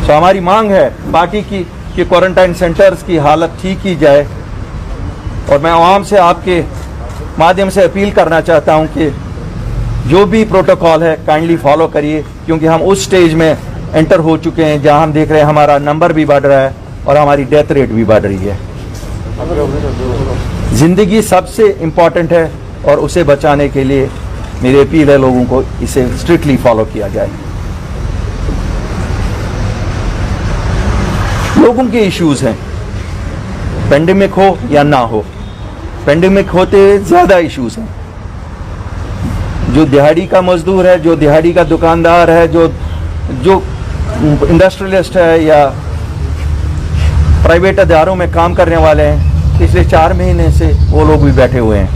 तो हमारी मांग है पार्टी की कि क्वारंटाइन सेंटर्स की हालत ठीक की जाए। और मैं आवाम से आपके माध्यम से अपील करना चाहता हूं कि जो भी प्रोटोकॉल है काइंडली फॉलो करिए, क्योंकि हम उस स्टेज में एंटर हो चुके हैं जहां हम देख रहे हैं हमारा नंबर भी बढ़ रहा है और हमारी डेथ रेट भी बढ़ रही है। ज़िंदगी सबसे इम्पॉर्टेंट है और उसे बचाने के लिए मेरी अपील है लोगों को इसे स्ट्रिक्टली फॉलो किया जाए। लोगों के इश्यूज हैं, पेंडेमिक हो या ना हो, पेंडेमिक होते ज़्यादा इश्यूज हैं। जो दिहाड़ी का मजदूर है, जो दिहाड़ी का दुकानदार है, जो इंडस्ट्रियलिस्ट है या प्राइवेट अदारों में काम करने वाले हैं, पिछले 4 महीने से वो लोग भी बैठे हुए हैं।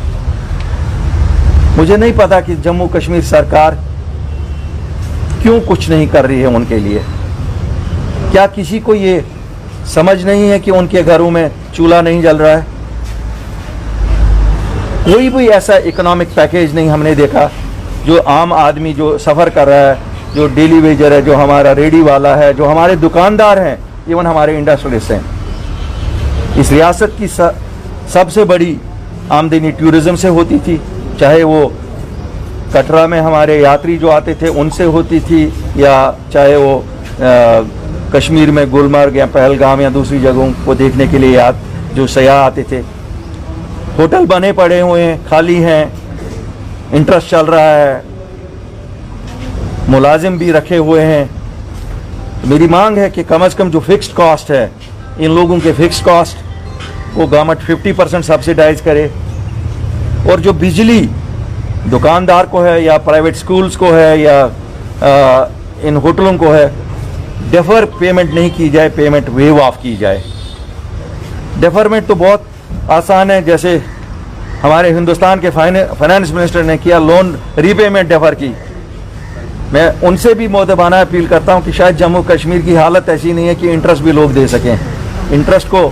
मुझे नहीं पता कि जम्मू कश्मीर सरकार क्यों कुछ नहीं कर रही है उनके लिए। क्या किसी को ये समझ नहीं है कि उनके घरों में चूल्हा नहीं जल रहा है? कोई भी ऐसा इकोनॉमिक पैकेज नहीं हमने देखा जो आम आदमी जो सफ़र कर रहा है, जो डेली वेजर है, जो हमारा रेडी वाला है, जो हमारे दुकानदार हैं, इवन हमारे इंडस्ट्रियलिस्ट हैं। इस रियासत की सबसे बड़ी आमदनी टूरिज़्म से होती थी, चाहे वो कटरा में हमारे यात्री जो आते थे उनसे होती थी, या चाहे वो कश्मीर में गुलमर्ग या पहलगाम या दूसरी जगहों को देखने के लिए जो सयाह आते थे। होटल बने पड़े हुए हैं, खाली हैं, इंटरेस्ट चल रहा है, मुलाजिम भी रखे हुए हैं। तो मेरी मांग है कि कम से कम जो फिक्स्ड कॉस्ट है, इन लोगों के फिक्स्ड कॉस्ट को गवर्नमेंट 50% सब्सिडाइज करे, और जो बिजली दुकानदार को है या प्राइवेट स्कूल्स को है या इन होटलों को है, डेफर पेमेंट नहीं की जाए, पेमेंट वेव ऑफ की जाए। डेफरमेंट तो बहुत आसान है, जैसे हमारे हिंदुस्तान के फाइनेंस मिनिस्टर ने किया, लोन रीपेमेंट डेफर की। मैं उनसे भी मोदबाना अपील करता हूं कि शायद जम्मू कश्मीर की हालत ऐसी नहीं है कि इंटरेस्ट भी लोग दे सकें, इंटरेस्ट को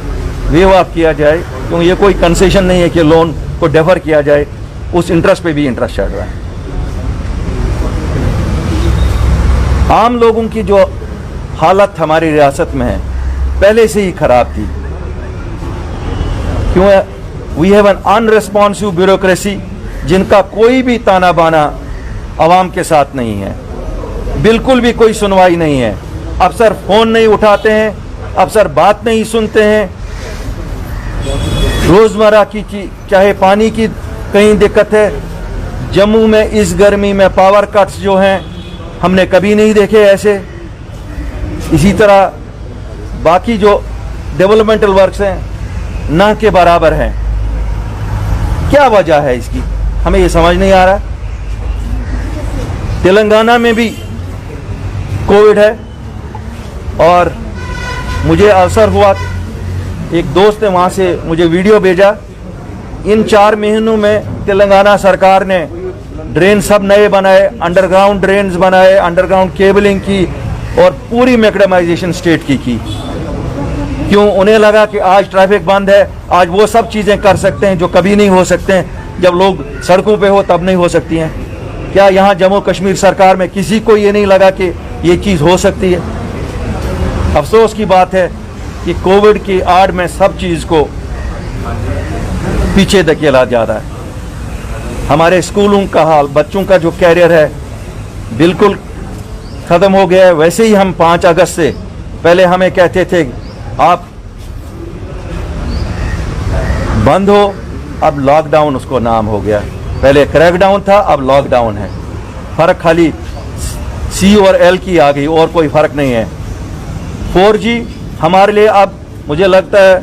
वेव ऑफ किया जाए, क्योंकि ये कोई कंसेशन नहीं है कि लोन को डेफर किया जाए, उस इंटरेस्ट पे भी इंटरेस्ट चढ़ रहा है। आम लोगों की जो हालत हमारी रियासत में है पहले से ही खराब थी। क्यों? We have an unresponsive bureaucracy, जिनका कोई भी ताना बाना आवाम के साथ नहीं है, बिल्कुल भी कोई सुनवाई नहीं है। अफसर फोन नहीं उठाते हैं, अफसर बात नहीं सुनते हैं। रोजमर्रा की चीज, चाहे पानी की कहीं दिक्कत है, जम्मू में इस गर्मी में पावर कट्स जो हैं हमने कभी नहीं देखे ऐसे। इसी तरह बाकी जो डेवलपमेंटल वर्क्स हैं ना के बराबर हैं। क्या वजह है इसकी, हमें ये समझ नहीं आ रहा। तेलंगाना में भी कोविड है, और मुझे अवसर हुआ, एक दोस्त ने वहाँ से मुझे वीडियो भेजा। इन 4 महीनों में तेलंगाना सरकार ने ड्रेन सब नए बनाए, अंडरग्राउंड ड्रेन्स बनाए, अंडरग्राउंड केबलिंग की, और पूरी मैक्डमाइजेशन स्टेट की। क्यों? उन्हें लगा कि आज ट्रैफिक बंद है, आज वो सब चीज़ें कर सकते हैं जो कभी नहीं हो सकते हैं, जब लोग सड़कों पे हो तब नहीं हो सकती हैं। क्या यहाँ जम्मू कश्मीर सरकार में किसी को ये नहीं लगा कि ये चीज़ हो सकती है? अफसोस की बात है कि कोविड की आड़ में सब चीज़ को पीछे धकेला जा रहा है। हमारे स्कूलों का हाल, बच्चों का जो कैरियर है बिल्कुल ख़त्म हो गया है। वैसे ही हम 5 अगस्त से पहले हमें कहते थे आप बंद हो, अब लॉकडाउन उसको नाम हो गया। पहले क्रैकडाउन था, अब लॉकडाउन है। फ़र्क खाली C और L की आ गई, और कोई फ़र्क नहीं है। 4G हमारे लिए अब मुझे लगता है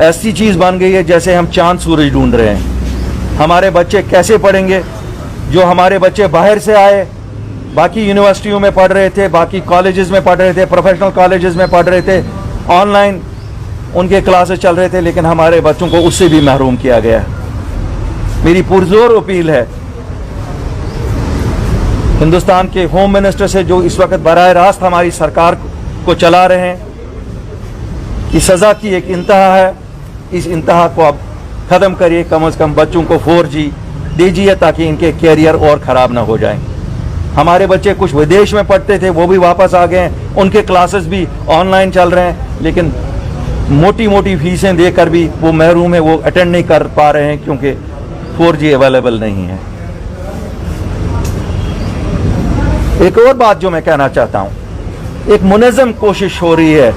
ऐसी चीज़ बन गई है जैसे हम चांद सूरज ढूंढ रहे हैं। हमारे बच्चे कैसे पढ़ेंगे? जो हमारे बच्चे बाहर से आए, बाकी यूनिवर्सिटियों में पढ़ रहे थे, बाकी कॉलेजेस में पढ़ रहे थे, प्रोफेशनल कॉलेजेस में पढ़ रहे थे, ऑनलाइन उनके क्लासेस चल रहे थे, लेकिन हमारे बच्चों को उससे भी महरूम किया गया। मेरी पुरजोर अपील है हिंदुस्तान के होम मिनिस्टर से, जो इस वक्त बराह रास्त हमारी सरकार को चला रहे हैं, कि सज़ा की एक इंतहा है, इस इंतहा को अब ख़त्म करिए। कम से कम बच्चों को 4G दीजिए ताकि इनके कैरियर और ख़राब ना हो जाएं। हमारे बच्चे कुछ विदेश में पढ़ते थे, वो भी वापस आ गए हैं, उनके क्लासेस भी ऑनलाइन चल रहे हैं, लेकिन मोटी मोटी फीसें देकर भी वो महरूम है, वो अटेंड नहीं कर पा रहे हैं क्योंकि 4G अवेलेबल नहीं है। एक और बात जो मैं कहना चाहता हूँ, एक मुनज़्ज़म कोशिश हो रही है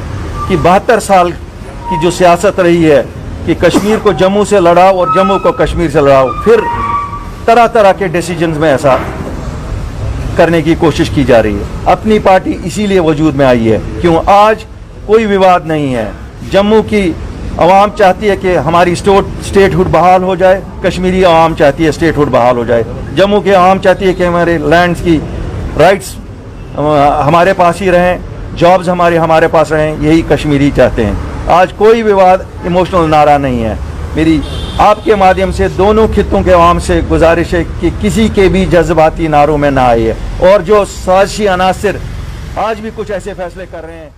कि 72 साल की जो सियासत रही है कि कश्मीर को जम्मू से लड़ाओ और जम्मू को कश्मीर से लड़ाओ, फिर तरह तरह के डिसीजंस में ऐसा करने की कोशिश की जा रही है। अपनी पार्टी इसीलिए वजूद में आई है क्यों आज कोई विवाद नहीं है। जम्मू की आवाम चाहती है कि हमारी स्टेटहुड बहाल हो जाए, कश्मीरी आवाम चाहती है स्टेटहुड बहाल हो जाए, जम्मू की आवाम चाहती है कि हमारे लैंड्स की राइट्स हमारे पास ही रहें, जॉब्स हमारे पास रहें, यही कश्मीरी चाहते हैं। आज कोई विवाद इमोशनल नारा नहीं है। मेरी आपके माध्यम से दोनों खित्तों के आवाम से गुजारिश है कि किसी के भी जज्बाती नारों में ना आइए, और जो साजिशी अनासिर आज भी कुछ ऐसे फैसले कर रहे हैं